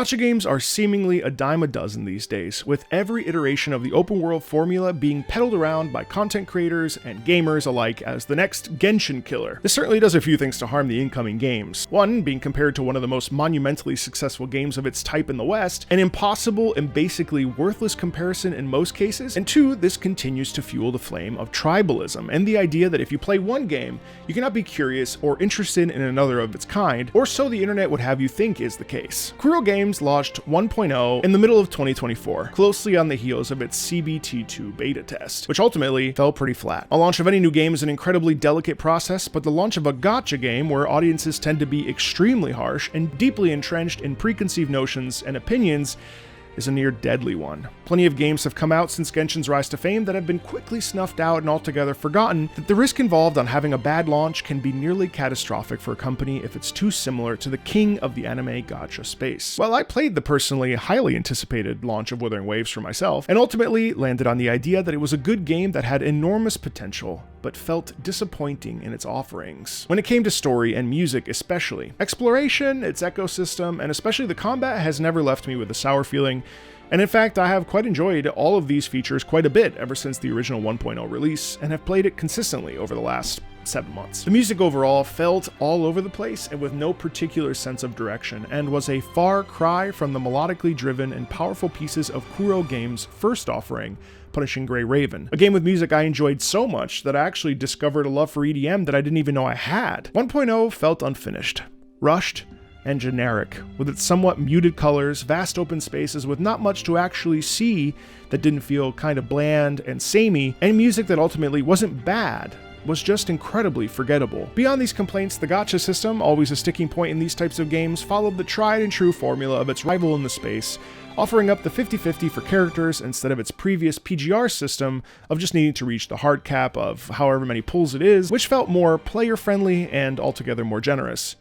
Gacha games are seemingly a dime a dozen these days, with every iteration of the open world formula being peddled around by content creators and gamers alike as the next Genshin killer. This certainly does a few things to harm the incoming games. One, being compared to one of the most monumentally successful games of its type in the West, an impossible and basically worthless comparison in most cases, and two, this continues to fuel the flame of tribalism and the idea that if you play one game, you cannot be curious or interested in another of its kind, or so the internet would have you think is the case. Kuro Games launched 1.0 in the middle of 2024, closely on the heels of its CBT2 beta test, which ultimately fell pretty flat. A launch of any new game is an incredibly delicate process, but the launch of a gacha game where audiences tend to be extremely harsh and deeply entrenched in preconceived notions and opinions is a near deadly one. Plenty of games have come out since Genshin's rise to fame that have been quickly snuffed out and altogether forgotten. That the risk involved on having a bad launch can be nearly catastrophic for a company if it's too similar to the king of the anime gacha space. Well, I played the personally highly anticipated launch of Wuthering Waves for myself, and ultimately landed on the idea that it was a good game that had enormous potential, but felt disappointing in its offerings. When it came to story and music especially. Exploration, its ecosystem, and especially the combat has never left me with a sour feeling, and in fact I have quite enjoyed all of these features quite a bit ever since the original 1.0 release, and have played it consistently over the last 7 months. The music overall felt all over the place and with no particular sense of direction, and was a far cry from the melodically driven and powerful pieces of Kuro Games' first offering, Punishing Grey Raven, a game with music I enjoyed so much that I actually discovered a love for EDM that I didn't even know I had. 1.0 felt unfinished, rushed, and generic, with its somewhat muted colors, vast open spaces with not much to actually see that didn't feel kind of bland and samey, and music that ultimately wasn't bad, was just incredibly forgettable. Beyond these complaints, the gacha system, always a sticking point in these types of games, followed the tried and true formula of its rival in the space, offering up the 50-50 for characters instead of its previous PGR system of just needing to reach the hard cap of however many pulls it is, which felt more player-friendly and altogether more generous.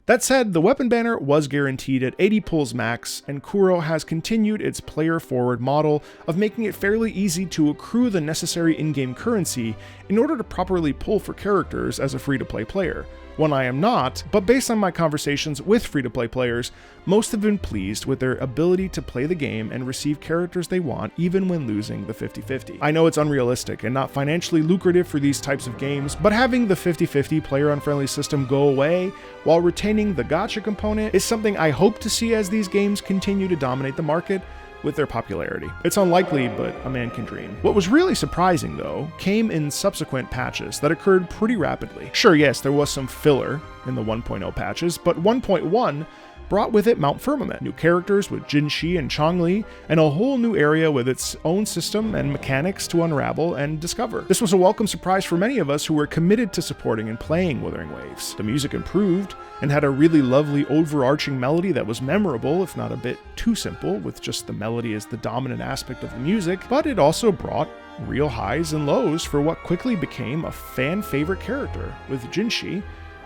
That said, the weapon banner was guaranteed at 80 pulls max, and Kuro has continued its player-forward model of making it fairly easy to accrue the necessary in-game currency in order to properly pull for characters as a free-to-play player. One I am not, but based on my conversations with free-to-play players, most have been pleased with their ability to play the game and receive characters they want even when losing the 50-50. I know it's unrealistic and not financially lucrative for these types of games, but having the 50-50 player-unfriendly system go away while retaining the gacha component is something I hope to see as these games continue to dominate the market with their popularity. It's unlikely, but a man can dream. What was really surprising, though, came in subsequent patches that occurred pretty rapidly. Sure, yes, there was some filler in the 1.0 patches, but 1.1 brought with it Mount Firmament, new characters with Jinshi and Changli, and a whole new area with its own system and mechanics to unravel and discover. This was a welcome surprise for many of us who were committed to supporting and playing Wuthering Waves. The music improved, and had a really lovely overarching melody that was memorable, if not a bit too simple, with just the melody as the dominant aspect of the music, but it also brought real highs and lows for what quickly became a fan-favorite character, with Jinshi,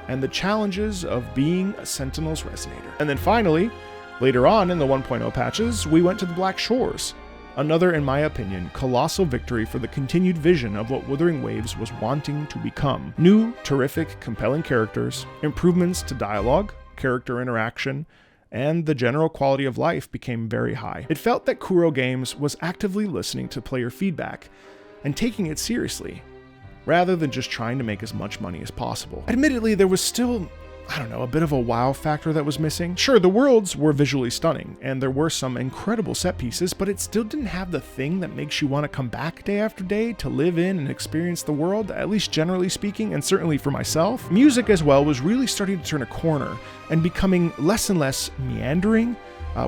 and the challenges of being a Sentinel's Resonator. And then finally, later on in the 1.0 patches, we went to the Black Shores. Another, in my opinion, colossal victory for the continued vision of what Wuthering Waves was wanting to become. New, terrific, compelling characters, improvements to dialogue, character interaction, and the general quality of life became very high. It felt that Kuro Games was actively listening to player feedback and taking it seriously, rather than just trying to make as much money as possible. Admittedly, there was still, a bit of a wow factor that was missing. Sure, the worlds were visually stunning, and there were some incredible set pieces, but it still didn't have the thing that makes you want to come back day after day to live in and experience the world, at least generally speaking, and certainly for myself. Music as well was really starting to turn a corner, and becoming less and less meandering,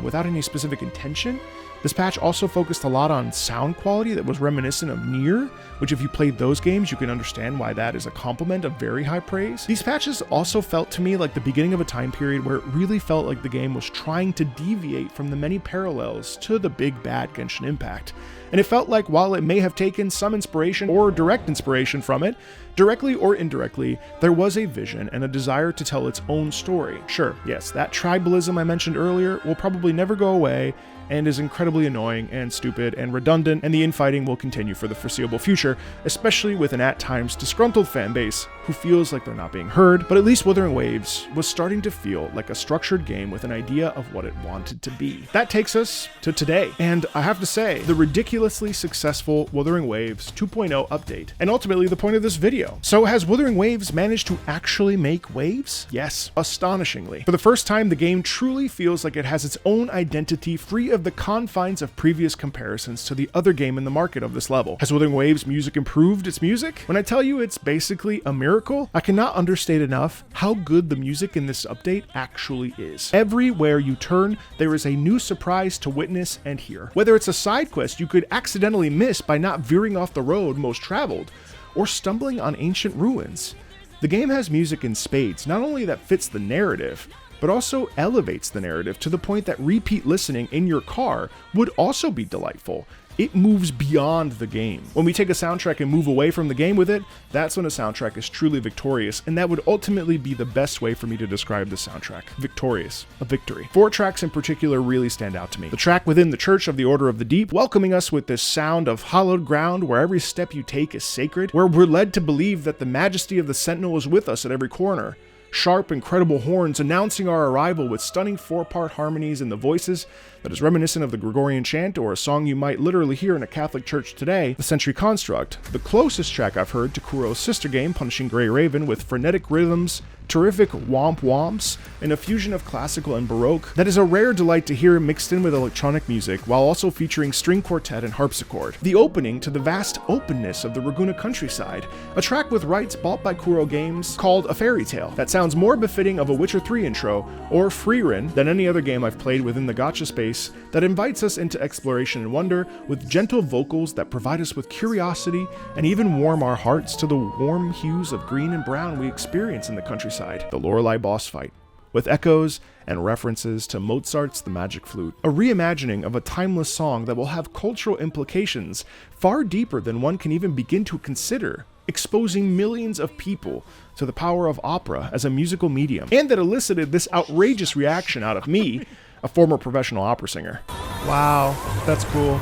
without any specific intention. This patch also focused a lot on sound quality that was reminiscent of Nier, which if you played those games, you can understand why that is a compliment of very high praise. These patches also felt to me like the beginning of a time period where it really felt like the game was trying to deviate from the many parallels to the big bad Genshin Impact. And it felt like while it may have taken some inspiration or direct inspiration from it, directly or indirectly, there was a vision and a desire to tell its own story. Sure, yes, that tribalism I mentioned earlier will probably never go away and is incredibly incredibly annoying and stupid and redundant, and the infighting will continue for the foreseeable future, especially with an at times disgruntled fanbase who feels like they're not being heard. But at least Wuthering Waves was starting to feel like a structured game with an idea of what it wanted to be. That takes us to today, and I have to say, the ridiculously successful Wuthering Waves 2.0 update, and ultimately the point of this video. So has Wuthering Waves managed to actually make waves? Yes, astonishingly. For the first time, the game truly feels like it has its own identity, free of the confines of previous comparisons to the other game in the market of this level. Has Wuthering Waves music improved its music? When I tell you it's basically a miracle, I cannot understate enough how good the music in this update actually is. Everywhere you turn, there is a new surprise to witness and hear. Whether it's a side quest you could accidentally miss by not veering off the road most traveled, or stumbling on ancient ruins. The game has music in spades, not only that fits the narrative, but also elevates the narrative to the point that repeat listening in your car would also be delightful. It moves beyond the game. When we take a soundtrack and move away from the game with it, that's when a soundtrack is truly victorious, and that would ultimately be the best way for me to describe the soundtrack. Victorious. A victory. 4 tracks in particular really stand out to me. The track Within the Church of the Order of the Deep, welcoming us with this sound of hallowed ground where every step you take is sacred, where we're led to believe that the majesty of the Sentinel is with us at every corner. Sharp, incredible horns announcing our arrival with stunning 4-part harmonies in the voices that is reminiscent of the Gregorian chant or a song you might literally hear in a Catholic church today, the Century Construct, the closest track I've heard to Kuro's sister game, Punishing Grey Raven, with frenetic rhythms, terrific womp-womps, and a fusion of classical and baroque that is a rare delight to hear mixed in with electronic music while also featuring string quartet and harpsichord. The opening to the vast openness of the Raguna countryside, a track with rights bought by Kuro Games called A Fairy Tale that sounds more befitting of a Witcher 3 intro or Freerin than any other game I've played within the gacha space, that invites us into exploration and wonder with gentle vocals that provide us with curiosity and even warm our hearts to the warm hues of green and brown we experience in the countryside. The Lorelei boss fight, with echoes and references to Mozart's The Magic Flute, a reimagining of a timeless song that will have cultural implications far deeper than one can even begin to consider, exposing millions of people to the power of opera as a musical medium, and that elicited this outrageous reaction out of me, a former professional opera singer. Wow, that's cool.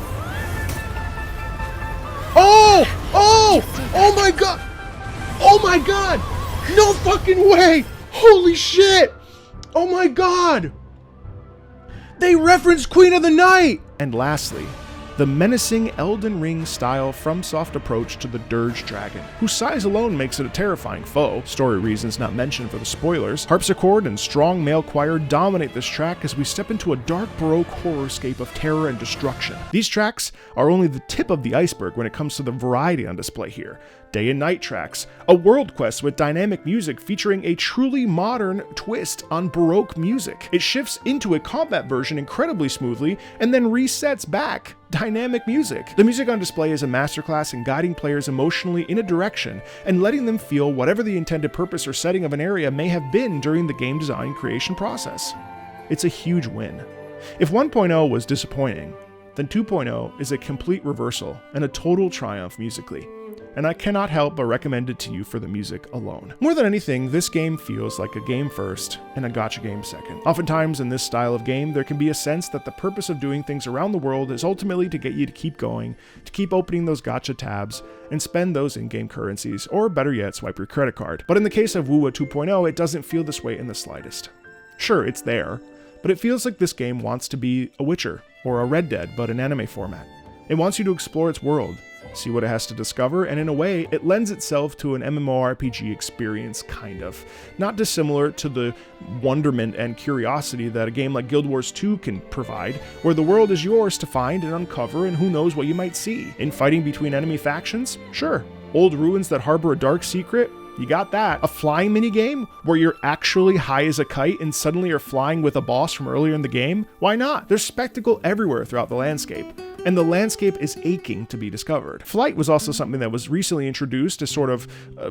Oh my god! Oh my god! No fucking way! Holy shit! Oh my god! They referenced Queen of the Night! And lastly, the menacing Elden Ring style FromSoft approach to the Dirge Dragon, whose size alone makes it a terrifying foe, story reasons not mentioned for the spoilers. Harpsichord and strong male choir dominate this track as we step into a dark Baroque horrorscape of terror and destruction. These tracks are only the tip of the iceberg when it comes to the variety on display here. Day and night tracks, a world quest with dynamic music featuring a truly modern twist on Baroque music. It shifts into a combat version incredibly smoothly and then resets back. Dynamic music. The music on display is a masterclass in guiding players emotionally in a direction and letting them feel whatever the intended purpose or setting of an area may have been during the game design creation process. It's a huge win. If 1.0 was disappointing, then 2.0 is a complete reversal and a total triumph musically. And I cannot help but recommend it to you for the music alone. More than anything, this game feels like a game first and a gacha game second. Oftentimes in this style of game, there can be a sense that the purpose of doing things around the world is ultimately to get you to keep going, to keep opening those gacha tabs, and spend those in-game currencies, or better yet, swipe your credit card. But in the case of WUWA 2.0, it doesn't feel this way in the slightest. Sure, it's there, but it feels like this game wants to be a Witcher, or a Red Dead, but in anime format. It wants you to explore its world, see what it has to discover, and in a way, it lends itself to an MMORPG experience, kind of. Not dissimilar to the wonderment and curiosity that a game like Guild Wars 2 can provide, where the world is yours to find and uncover, and who knows what you might see. In fighting between enemy factions? Sure. Old ruins that harbor a dark secret? You got that. A flying minigame where you're actually high as a kite and suddenly are flying with a boss from earlier in the game? Why not? There's spectacle everywhere throughout the landscape, and the landscape is aching to be discovered. Flight was also something that was recently introduced as sort of a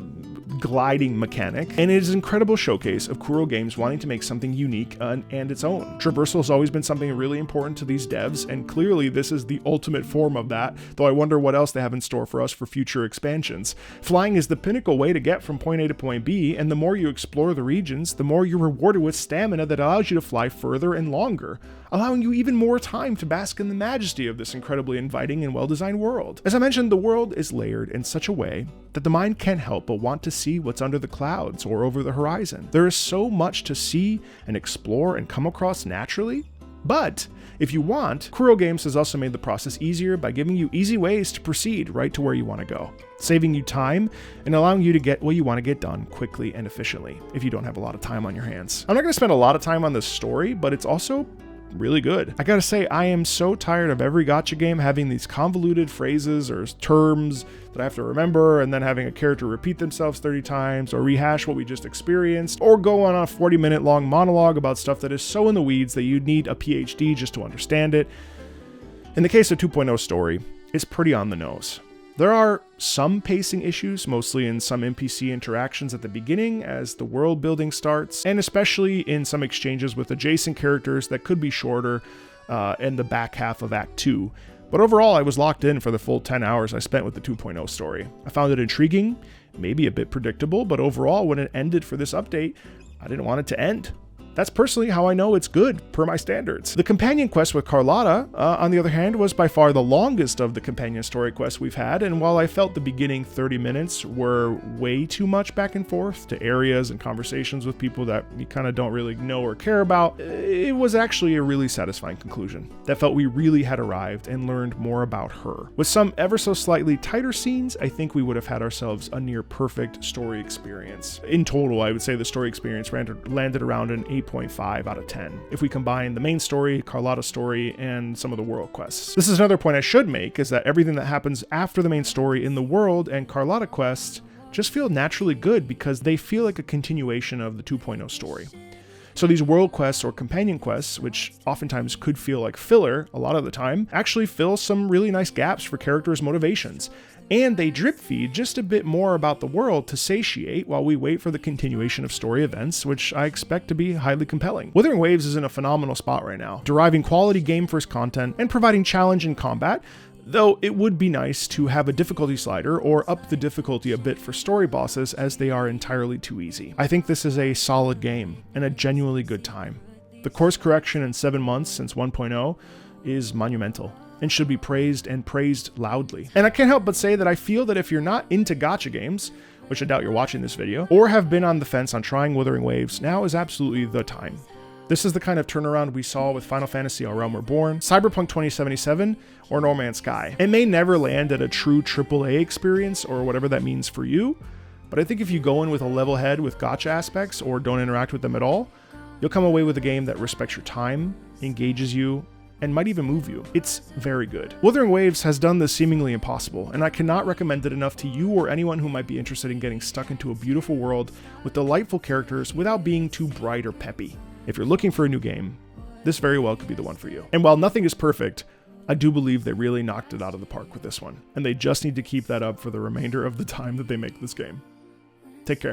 gliding mechanic, and it is an incredible showcase of Kuro Games wanting to make something unique and its own. Traversal has always been something really important to these devs, and clearly this is the ultimate form of that, though I wonder what else they have in store for us for future expansions. Flying is the pinnacle way to get from from point A to point B, and the more you explore the regions, the more you're rewarded with stamina that allows you to fly further and longer, allowing you even more time to bask in the majesty of this incredibly inviting and well-designed world. As I mentioned, the world is layered in such a way that the mind can't help but want to see what's under the clouds or over the horizon. There is so much to see and explore and come across naturally. But if you want, Kuro Games has also made the process easier by giving you easy ways to proceed right to where you want to go, saving you time and allowing you to get what you want to get done quickly and efficiently if you don't have a lot of time on your hands. I'm not going to spend a lot of time on this story, but it's also really good. I gotta say, I am so tired of every gacha game having these convoluted phrases or terms that I have to remember, and then having a character repeat themselves 30 times, or rehash what we just experienced, or go on a 40-minute long monologue about stuff that is so in the weeds that you'd need a PhD just to understand it. In the case of 2.0 story, it's pretty on the nose. There are some pacing issues, mostly in some NPC interactions at the beginning as the world building starts, and especially in some exchanges with adjacent characters that could be shorter in the back half of Act 2. But overall, I was locked in for the full 10 hours I spent with the 2.0 story. I found it intriguing, maybe a bit predictable, but overall, when it ended for this update, I didn't want it to end. That's personally how I know it's good, per my standards. The companion quest with Carlotta, on the other hand, was by far the longest of the companion story quests we've had, and while I felt the beginning 30 minutes were way too much back and forth to areas and conversations with people that you kind of don't really know or care about, it was actually a really satisfying conclusion that felt we really had arrived and learned more about her. With some ever so slightly tighter scenes, I think we would have had ourselves a near perfect story experience. In total, I would say the story experience landed around an 8.5 out of 10, if we combine the main story, Carlotta's story, and some of the world quests. This is another point I should make, is that everything that happens after the main story in the world and Carlotta quest just feel naturally good because they feel like a continuation of the 2.0 story. So these world quests or companion quests, which oftentimes could feel like filler a lot of the time, actually fill some really nice gaps for characters' motivations. And they drip feed just a bit more about the world to satiate while we wait for the continuation of story events, which I expect to be highly compelling. Wuthering Waves is in a phenomenal spot right now, deriving quality game-first content and providing challenge in combat, though it would be nice to have a difficulty slider or up the difficulty a bit for story bosses, as they are entirely too easy. I think this is a solid game and a genuinely good time. The course correction in 7 months since 1.0 is monumental and should be praised, and praised loudly. And I can't help but say that I feel that if you're not into gacha games, which I doubt you're watching this video, or have been on the fence on trying Wuthering Waves, now is absolutely the time. This is the kind of turnaround we saw with Final Fantasy: A Realm Reborn, Cyberpunk 2077, or No Man's Sky. It may never land at a true AAA experience, or whatever that means for you, but I think if you go in with a level head with gacha aspects, or don't interact with them at all, you'll come away with a game that respects your time, engages you, and might even move you. It's very good. Wuthering Waves has done the seemingly impossible, and I cannot recommend it enough to you or anyone who might be interested in getting stuck into a beautiful world with delightful characters without being too bright or peppy. If you're looking for a new game, this very well could be the one for you. And while nothing is perfect, I do believe they really knocked it out of the park with this one, and they just need to keep that up for the remainder of the time that they make this game. Take care.